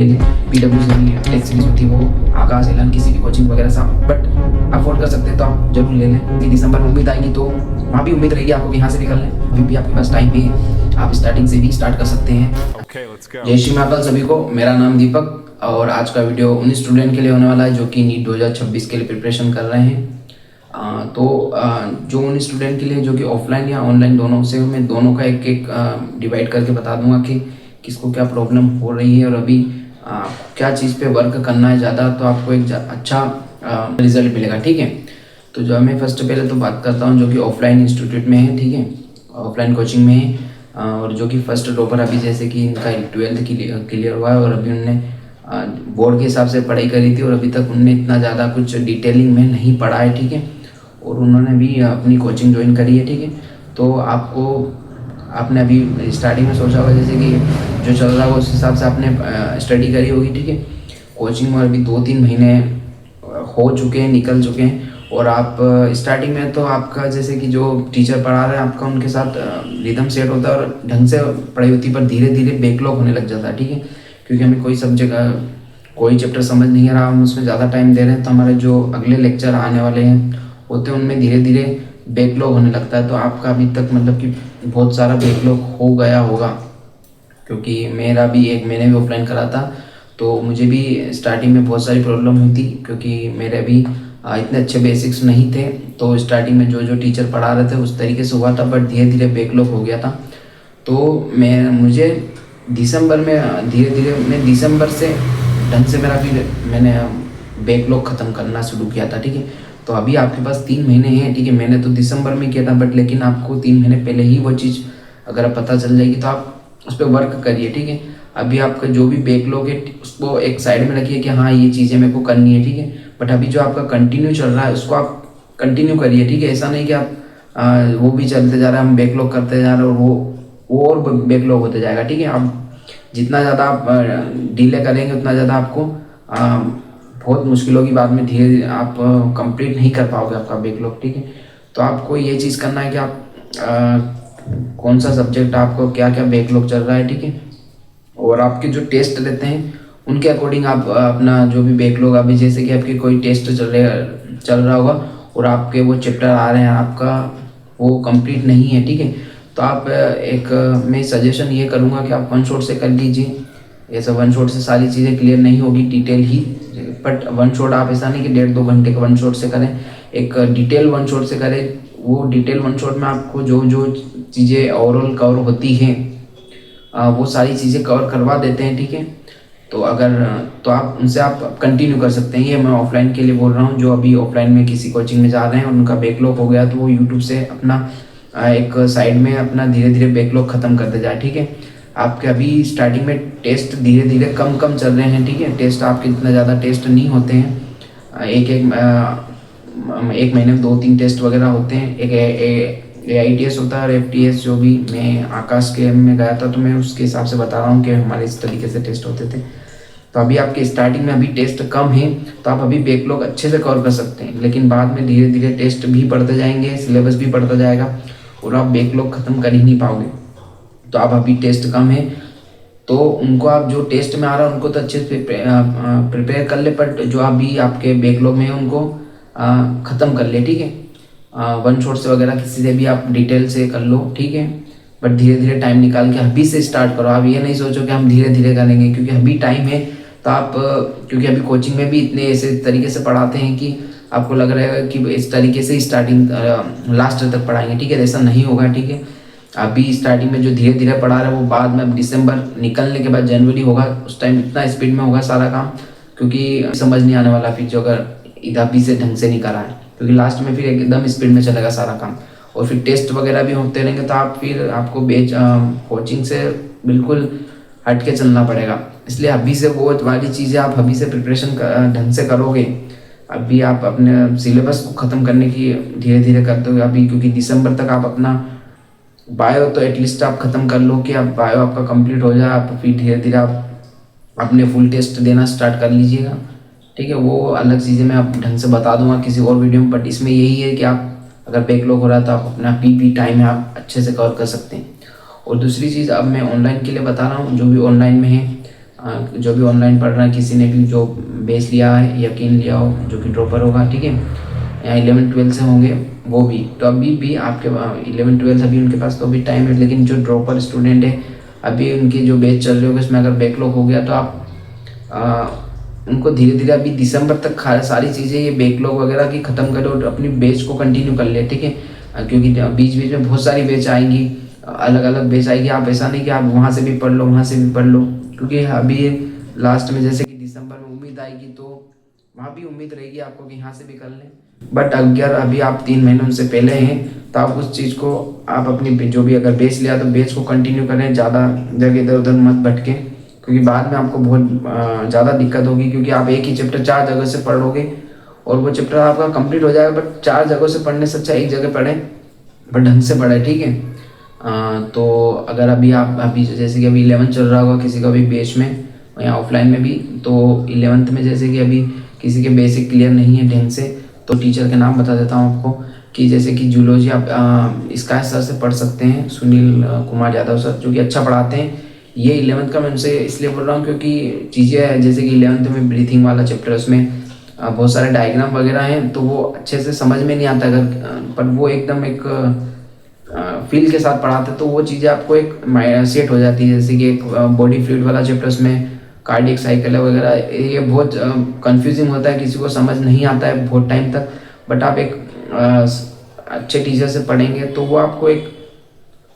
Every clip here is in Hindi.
PW से भी टेस्ट सीरीज होती है, वो आकाश एलन किसी भी कोचिंग वगैरह से बट अफोर्ड कर सकते हैं तो आप जरूर ले लें। कि दिसंबर में उम्मीद आएगी तो वहाँ भी उम्मीद रहेगी आपको कि यहाँ से निकल लें। अभी भी आपके पास टाइम है, आप स्टार्टिंग से भी स्टार्ट कर सकते हैं। जय श्री महाकाल सभी को, मेरा नाम दीपक और आज का वीडियो उन स्टूडेंट के लिए होने वाला है जो कि नीट 2026 के लिए प्रिपरेशन कर रहे हैं। जो उन स्टूडेंट के लिए जो कि ऑफलाइन या ऑनलाइन दोनों से, मैं दोनों का एक एक डिवाइड करके बता दूंगा कि किसको क्या प्रॉब्लम हो रही है और अभी क्या चीज़ पे वर्क करना है ज़्यादा, तो आपको एक अच्छा रिजल्ट मिलेगा। ठीक है, तो जो मैं फर्स्ट पहले तो बात करता हूँ जो कि ऑफलाइन इंस्टीट्यूट में है, ठीक है, ऑफलाइन कोचिंग में है और जो कि फर्स्ट टॉपर अभी जैसे कि इनका 12th क्लियर हुआ है और अभी उनने बोर्ड के हिसाब से पढ़ाई करी थी और अभी तक उनने इतना ज़्यादा कुछ डिटेलिंग में नहीं पढ़ा है। ठीक है, और उन्होंने भी अपनी कोचिंग ज्वाइन करी है। ठीक है, तो आपने अभी स्टार्टिंग में सोचा होगा जैसे कि जो चल रहा है उस हिसाब से आपने स्टडी करी होगी। ठीक है, कोचिंग में अभी 2-3 महीने हो चुके हैं, निकल चुके हैं और आप स्टार्टिंग में तो आपका जैसे कि जो टीचर पढ़ा रहे हैं आपका उनके साथ रिदम सेट होता है और ढंग से पढ़ाई होती है, पर धीरे धीरे बैकलॉग होने लग जाता है। ठीक है, क्योंकि हमें कोई सब्जेक्ट कोई चैप्टर समझ नहीं आ रहा, हम उसमें ज़्यादा टाइम दे रहे हैं तो हमारे जो अगले लेक्चर आने वाले हैं होते हैं उनमें धीरे धीरे बैकलॉग होने लगता है। तो आपका अभी तक मतलब कि बहुत सारा बैकलॉग हो गया होगा, क्योंकि मेरा भी मैंने भी ऑफलाइन करा था तो मुझे भी स्टार्टिंग में बहुत सारी प्रॉब्लम हुई थी, क्योंकि मेरे भी इतने अच्छे बेसिक्स नहीं थे। तो स्टार्टिंग में जो टीचर पढ़ा रहे थे उस तरीके से हुआ था, बट धीरे धीरे बैकलॉग हो गया था। तो मुझे दिसंबर में धीरे धीरे मैं दिसंबर से ढंग से मैंने बैकलॉग ख़त्म करना शुरू किया था। ठीक है, तो अभी आपके पास 3 महीने हैं। ठीक है, मैंने तो दिसंबर में किया था बट लेकिन आपको 3 महीने पहले ही वो चीज़ अगर आप पता चल जाएगी तो आप उस पर वर्क करिए। ठीक है, अभी आपका जो भी बैकलॉग है उसको एक साइड में रखिए कि हाँ ये चीज़ें मेरे को करनी है। ठीक है, बट अभी जो आपका कंटिन्यू चल रहा है उसको आप कंटिन्यू करिए। ठीक है, ऐसा नहीं कि आप वो भी चलते जा रहे हैं, हम बैकलॉग करते जा रहे हैं और वो और बैकलॉग होते जाएगा। ठीक है, आप जितना ज़्यादा आप डिले करेंगे उतना ज़्यादा आपको बहुत मुश्किल होगी, बाद में धीरे धीरे आप कंप्लीट नहीं कर पाओगे आपका बैकलॉग। ठीक है, तो आपको ये चीज़ करना है कि आप कौन सा सब्जेक्ट आपको क्या क्या बैकलॉग चल रहा है। ठीक है, और आपके जो टेस्ट रहते हैं उनके अकॉर्डिंग आप अपना जो भी बैकलॉग, अभी जैसे कि आपके कोई टेस्ट चल रहा होगा और आपके वो चैप्टर आ रहे हैं आपका वो कंप्लीट नहीं है। ठीक है, तो आप मैं सजेशन ये करूँगा कि आप वन शॉट से कर लीजिए। ऐसा वन शॉट से सारी चीज़ें क्लियर नहीं होगी, detail he, but one shot आप ऐसा नहीं कि 1.5-2 घंटे का वन शॉट से करें, एक डिटेल वन शॉट से करें। वो डिटेल वन शॉट में आपको जो जो चीज़ें ओवरऑल कवर होती हैं वो सारी चीज़ें कवर करवा देते हैं। ठीक है, तो आप उनसे आप कंटिन्यू कर सकते हैं। ये मैं ऑफलाइन के लिए बोल रहा हूँ, जो अभी ऑफलाइन में किसी कोचिंग में जा रहे हैं और उनका बैकलॉग हो गया तो वो यूट्यूब से अपना एक साइड में अपना धीरे धीरे बैकलॉग ख़त्म करते जाए। ठीक है, आपके अभी स्टार्टिंग में टेस्ट धीरे धीरे कम चल रहे हैं। ठीक है, टेस्ट आपके इतना ज़्यादा टेस्ट नहीं होते हैं, एक महीने में 2-3 टेस्ट वगैरह होते हैं। एक AITS होता है और FTS, जो भी मैं आकाश के में गया था तो मैं उसके हिसाब से बता रहा हूँ कि हमारे इस तरीके से टेस्ट होते थे। तो अभी आपके स्टार्टिंग में अभी टेस्ट कम है तो आप अभी बैकलॉग अच्छे से कवर कर सकते हैं, लेकिन बाद में धीरे धीरे टेस्ट भी बढ़ते जाएंगे, सिलेबस भी बढ़ता जाएगा और आप बैकलॉग ख़त्म कर ही नहीं पाओगे। तो आप अभी टेस्ट कम है तो उनको आप जो टेस्ट में आ रहा है उनको तो अच्छे से प्रिपेयर कर ले, बट जो अभी आपके बैकलॉग में है उनको ख़त्म कर ले। ठीक है, वन शॉट से वगैरह किसी से भी आप डिटेल से कर लो। ठीक है, बट धीरे धीरे टाइम निकाल के अभी से स्टार्ट करो। आप ये नहीं सोचो कि हम धीरे धीरे करेंगे, क्योंकि अभी टाइम है। तो आप क्योंकि अभी कोचिंग में भी इतने ऐसे तरीके से पढ़ाते हैं कि आपको लग रहा है कि इस तरीके से ही स्टार्टिंग लास्ट तक पढ़ाएंगे। ठीक है, ऐसा नहीं होगा। ठीक है, अभी स्टार्टिंग में जो धीरे धीरे पढ़ा रहे हैं वो बाद में दिसंबर निकलने के बाद जनवरी होगा, उस टाइम इतना स्पीड में होगा सारा काम, क्योंकि समझ नहीं आने वाला फिर जो अगर अभी से ढंग से नहीं करा है, क्योंकि लास्ट में फिर एकदम स्पीड में चलेगा सारा काम और फिर टेस्ट वगैरह भी होते रहेंगे तो आपको कोचिंग से बिल्कुल हट के चलना पड़ेगा। इसलिए अभी से वो वाली चीज़ें आप अभी से प्रिपरेशन ढंग से करोगे, अभी आप अपने सिलेबस को ख़त्म करने की धीरे धीरे करते हो अभी, क्योंकि दिसंबर तक आप अपना बायो तो एटलीस्ट आप ख़त्म कर लो कि आप बायो आपका कंप्लीट हो जाए, आप फिर धीरे धीरे आप अपने फुल टेस्ट देना स्टार्ट कर लीजिएगा। ठीक है, वो अलग चीज़ें मैं आप ढंग से बता दूंगा किसी और वीडियो में, बट इसमें यही है कि आप अगर बैकलॉग हो रहा है तो आप अपना पी टाइम है आप अच्छे से कवर कर सकते हैं। और दूसरी चीज़ अब मैं ऑनलाइन के लिए बता रहा हूँ, जो भी ऑनलाइन में है जो भी ऑनलाइन पढ़ रहा है, किसी ने भी जो बेस लिया है, यकीन लिया हो, जो कि ड्रॉपर होगा, ठीक है, या 11th-12th से होंगे वो भी, तो अभी भी आपके 11th-12th अभी उनके पास तो अभी टाइम है। लेकिन जो ड्रॉपर स्टूडेंट है, अभी उनकी जो बैच चल रही होगी उसमें अगर बैकलॉग हो गया तो आप उनको धीरे धीरे अभी दिसंबर तक सारी चीज़ें ये बैकलॉग वगैरह की ख़त्म करो और अपनी बैच को कंटिन्यू कर ले, ठीक है। क्योंकि बीच बीच में बहुत सारी बैच आएंगी, अलग अलग बैच आएगी। आप ऐसा नहीं कि आप वहाँ से भी पढ़ लो, वहाँ से भी पढ़ लो, क्योंकि अभी लास्ट में जैसे कि दिसंबर में उम्मीद आएगी तो वहाँ भी उम्मीद रहेगी आपको कि यहाँ से भी कर लें। बट अगर अभी आप 3 महीने उनसे पहले हैं तो आप उस चीज़ को आप अपनी जो भी अगर बेच लिया तो बेच को कंटिन्यू करें, ज़्यादा जगह इधर उधर मत भटके, क्योंकि बाद में आपको बहुत ज़्यादा दिक्कत होगी। क्योंकि आप एक ही चैप्टर 4 जगह से पढ़ लोगे और वो चैप्टर आपका कंप्लीट हो जाएगा, बट 4 जगहों से पढ़ने से अच्छा एक जगह पढ़ें, बट ढंग से पढ़े, ठीक है। तो अगर अभी आप अभी जैसे कि अभी 11 चल रहा होगा किसी का भी बेच में या ऑफलाइन में भी, तो 11th में जैसे कि अभी किसी के बेसिक क्लियर नहीं है ढंग से, तो टीचर के नाम बता देता हूँ आपको कि जैसे कि जूलॉजी आप स्काई सर से पढ़ सकते हैं, सुनील कुमार यादव सर, जो कि अच्छा पढ़ाते हैं। ये 11th का मैं उनसे इसलिए बोल रहा हूँ क्योंकि चीज़ें जैसे कि 11th में ब्रीथिंग वाला चैप्टर है, उसमें बहुत सारे डायग्राम वगैरह हैं, तो वो अच्छे से समझ में नहीं आता अगर, पर वो एकदम एक फील के साथ पढ़ाते, तो वो चीज़ें आपको एक सेट हो जाती है। जैसे कि एक बॉडी फ्लूइड वाला चैप्टर, उसमें कार्डियक साइकिल है वगैरह, ये बहुत कंफ्यूजिंग होता है, किसी को समझ नहीं आता है बहुत टाइम तक। बट आप एक अच्छे टीचर से पढ़ेंगे तो वो आपको एक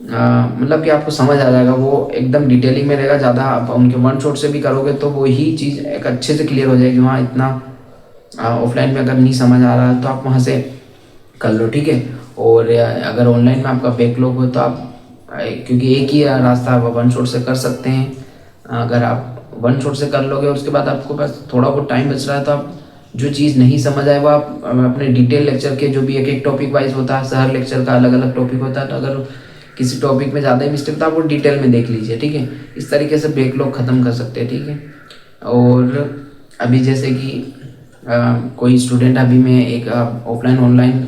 मतलब कि आपको समझ आ जाएगा, वो एकदम डिटेलिंग में रहेगा। ज़्यादा आप उनके वन शॉट से भी करोगे तो वो ही चीज़ एक अच्छे से क्लियर हो जाएगी। वहाँ इतना ऑफलाइन में अगर नहीं समझ आ रहा है तो आप वहाँ से कर लो, ठीक है। और अगर ऑनलाइन में आपका बैकलॉग हो तो आप क्योंकि एक ही रास्ता आप वन शॉट से कर सकते हैं। अगर आप वन शॉट से कर लोगे और उसके बाद आपको बस थोड़ा बहुत टाइम बच रहा है, तो आप जो चीज़ नहीं समझ आए वो आप अपने डिटेल लेक्चर के, जो भी एक टॉपिक वाइज होता है, हर लेक्चर का अलग अलग टॉपिक होता है, तो अगर किसी टॉपिक में ज़्यादा ही मिस्टेक तो आप वो डिटेल में देख लीजिए, ठीक है। इस तरीके से बैकलॉग ख़त्म कर सकते हैं, ठीक है। और अभी जैसे कि कोई स्टूडेंट, अभी मैं एक ऑफलाइन ऑनलाइन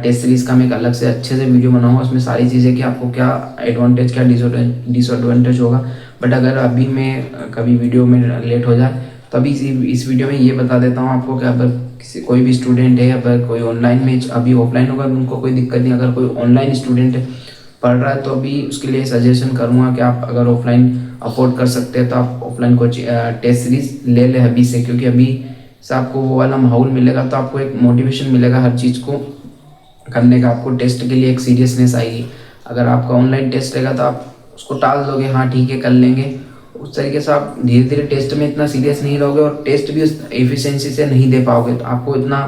टेस्ट सीरीज़ का मैं एक अलग से अच्छे से वीडियो बनाऊंगा, उसमें सारी चीज़ें कि आपको क्या एडवांटेज क्या डिसएडवांटेज होगा। बट अगर अभी मैं कभी वीडियो में लेट हो जाए तो अभी इस वीडियो में ये बता देता हूँ आपको कि अगर कोई भी स्टूडेंट है, अगर कोई ऑनलाइन में अभी ऑफलाइन होगा तो उनको कोई दिक्कत नहीं। अगर कोई ऑनलाइन स्टूडेंट पढ़ रहा है तो अभी उसके लिए सजेशन करूँगा कि आप अगर ऑफलाइन अफोर्ड कर सकते हैं तो आप ऑफलाइन कोचिंग टेस्ट सीरीज़ ले लें अभी से, क्योंकि अभी से आपको वो वाला माहौल मिलेगा तो आपको एक मोटिवेशन मिलेगा हर चीज़ को करने का, आपको टेस्ट के लिए एक सीरियसनेस आएगी। अगर आपका ऑनलाइन टेस्ट रहेगा तो आप उसको टाल दोगे, हाँ ठीक है कर लेंगे, उस तरीके से आप धीरे धीरे टेस्ट में इतना सीरियस नहीं रहोगे और टेस्ट भी उस एफिशिएंसी से नहीं दे पाओगे, तो आपको इतना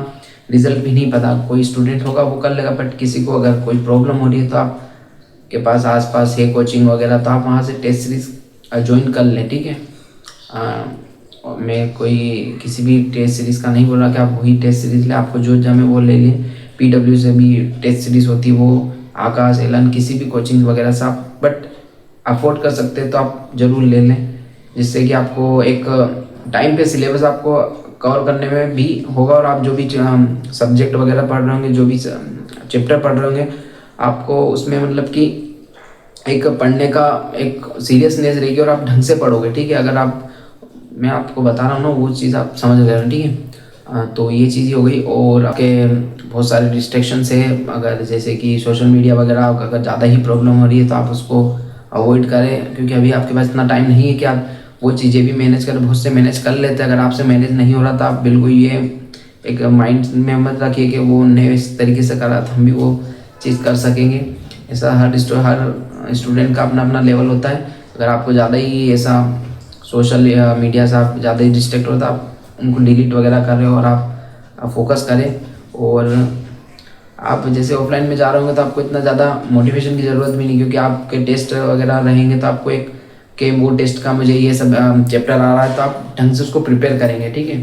रिजल्ट भी नहीं पता। कोई स्टूडेंट होगा वो कर लेगा, बट किसी को अगर कोई प्रॉब्लम हो रही है तो आपके पास आसपास है कोचिंग वगैरह, तो आप वहाँ से टेस्ट सीरीज ज्वाइन कर लें, ठीक है। मैं कोई किसी भी टेस्ट सीरीज़ का नहीं बोल रहा कि आप वही टेस्ट सीरीज़ लें, आपको जो जमे वो ले लें। PW से भी टेस्ट सीरीज़ होती है, वो आकाश एलन किसी भी कोचिंग वगैरह से आप बट अफोर्ड कर सकते हैं तो आप ज़रूर ले लें, जिससे कि आपको एक टाइम पे सिलेबस आपको कवर करने में भी होगा और आप जो भी सब्जेक्ट वगैरह पढ़ रहे होंगे, जो भी चैप्टर पढ़ रहे होंगे, आपको उसमें मतलब कि एक पढ़ने का एक सीरियसनेस रहेगी और आप ढंग से पढ़ोगे, ठीक है। अगर आप मैं आपको बता रहा हूँ ना वो चीज़ आप समझ गए हो, ठीक है। तो ये चीज़ हो गई। और आपके बहुत सारे डिस्ट्रैक्शंस है, अगर जैसे कि सोशल मीडिया वगैरह अगर ज़्यादा ही प्रॉब्लम हो रही है तो आप उसको अवॉइड करें, क्योंकि अभी आपके पास इतना टाइम नहीं है कि आप वो चीज़ें भी मैनेज करें। बहुत से मैनेज कर लेते हैं, अगर आपसे मैनेज नहीं हो रहा तो आप बिल्कुल ये एक माइंड में मत रखिए कि वो उन्हें इस तरीके से करा तो हम भी वो चीज़ कर सकेंगे। ऐसा हर स्टूडेंट का अपना अपना लेवल होता है। अगर आपको ज़्यादा ही ऐसा सोशल मीडिया से आप ज़्यादा ही डिस्ट्रैक्ट होता है, आप उनको डिलीट वगैरह कर रहे हो और आप फोकस करें। और आप जैसे ऑफलाइन में जा रहे होंगे तो आपको इतना ज़्यादा मोटिवेशन की ज़रूरत भी नहीं, क्योंकि आपके टेस्ट वगैरह रहेंगे तो आपको एक कि वो टेस्ट का मुझे ये सब चैप्टर आ रहा है तो आप ढंग से उसको प्रिपेयर करेंगे, ठीक है।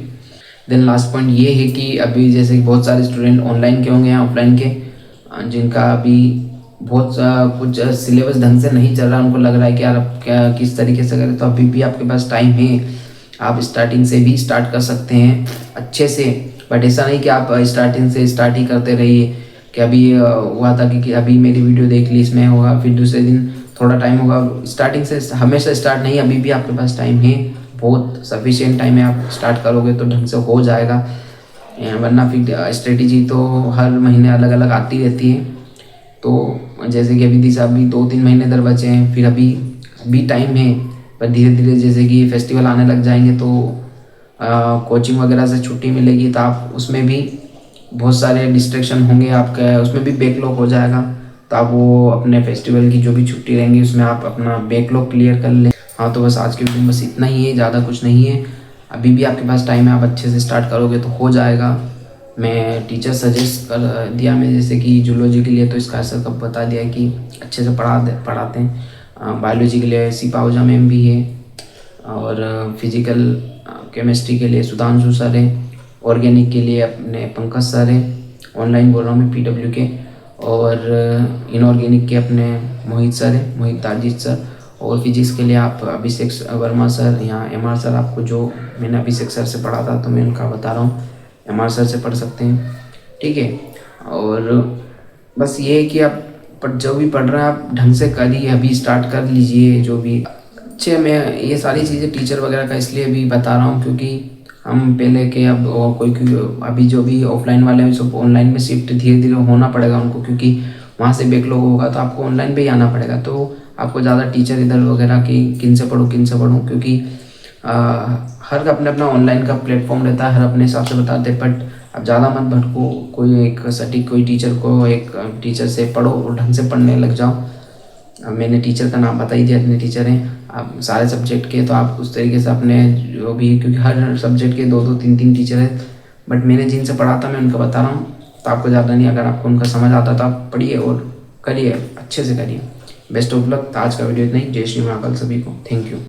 देन लास्ट पॉइंट ये है कि अभी जैसे कि बहुत सारे स्टूडेंट ऑनलाइन के होंगे या ऑफलाइन के, जिनका अभी बहुत कुछ सिलेबस ढंग से नहीं चल रहा, उनको लग रहा है कि यार अब क्या किस तरीके से करें, तो अभी भी आपके पास टाइम है, आप स्टार्टिंग से भी स्टार्ट कर सकते हैं अच्छे से। बट ऐसा नहीं कि आप स्टार्टिंग से स्टार्ट ही करते रहिए कि अभी हुआ था कि अभी मेरी वीडियो देख ली इसमें होगा, फिर दूसरे दिन थोड़ा टाइम होगा। स्टार्टिंग से हमेशा स्टार्ट नहीं, अभी भी आपके पास टाइम है, बहुत सफिशिएंट टाइम में आप स्टार्ट करोगे तो ढंग से हो जाएगा, वरना फिर स्ट्रेटेजी तो हर महीने अलग अलग आती रहती है। तो जैसे कि अभी 2-3 महीने इधर बचे हैं, फिर अभी टाइम है, पर धीरे धीरे जैसे कि फेस्टिवल आने लग जाएंगे तो कोचिंग वगैरह से छुट्टी मिलेगी, तो आप उसमें भी बहुत सारे डिस्ट्रैक्शन होंगे, आपका उसमें भी बैकलॉग हो जाएगा। तो आप वो अपने फेस्टिवल की जो भी छुट्टी रहेंगी उसमें आप अपना बैकलॉग क्लियर कर लें। हाँ, तो बस आज की वीडियो में बस इतना ही है, ज़्यादा कुछ नहीं है। अभी भी आपके पास टाइम है, आप अच्छे से स्टार्ट करोगे तो हो जाएगा। मैं टीचर सजेस्ट कर दिया मैं, जैसे कि जूलॉजी के लिए तो इसका आंसर कब बता दिया कि अच्छे से पढ़ाते हैं। बायोलॉजी के लिए सी पाहुजा मैम भी है, और फिजिकल केमिस्ट्री के लिए सुधांशु सर है, ऑर्गेनिक के लिए अपने पंकज सर है, ऑनलाइन बोल रहा हूँ मैं PW के, और इनऑर्गेनिक के अपने मोहित सर है, मोहित ताजिद सर, और फिजिक्स के लिए आप अभिषेक वर्मा सर, यहाँ MR सर, आपको जो मैंने अभिषेक सर से पढ़ा था तो मैं उनका बता रहा हूँ, MR सर से पढ़ सकते हैं, ठीक है। और बस ये है कि आप जो भी पढ़ रहे हैं आप ढंग से करिए, अभी स्टार्ट कर लीजिए जो भी अच्छे। मैं ये सारी चीज़ें टीचर वगैरह का इसलिए भी बता रहा हूँ क्योंकि हम पहले के अब और कोई अभी जो भी ऑफलाइन वाले हैं सब ऑनलाइन में शिफ्ट धीरे धीरे होना पड़ेगा उनको, क्योंकि वहाँ से बैकलॉग होगा तो आपको ऑनलाइन पे ही आना पड़ेगा। तो आपको ज़्यादा टीचर इधर वगैरह की किन से पढ़ूँ, क्योंकि हर अपने अपना ऑनलाइन का प्लेटफॉर्म रहता है, हर अपने हिसाब से बताते हैं। बट अब ज़्यादा मत भटको, कोई एक सटीक कोई टीचर से पढ़ो और ढंग से पढ़ने लग जाओ। अब मैंने टीचर का नाम बता ही दिया, इतने टीचर हैं आप सारे सब्जेक्ट के, तो आप उस तरीके से अपने जो भी, क्योंकि हर सब्जेक्ट के 2-2 3-3 टीचर हैं, बट मैंने जिनसे पढ़ा था मैं उनका बता रहा हूँ, तो आपको ज़्यादा नहीं, अगर आपको उनका समझ आता तो आप पढ़िए और करिए, अच्छे से करिए। Best of luck. आज का वीडियो इतना ही। जय श्री महाकाल सभी को, थैंक यू।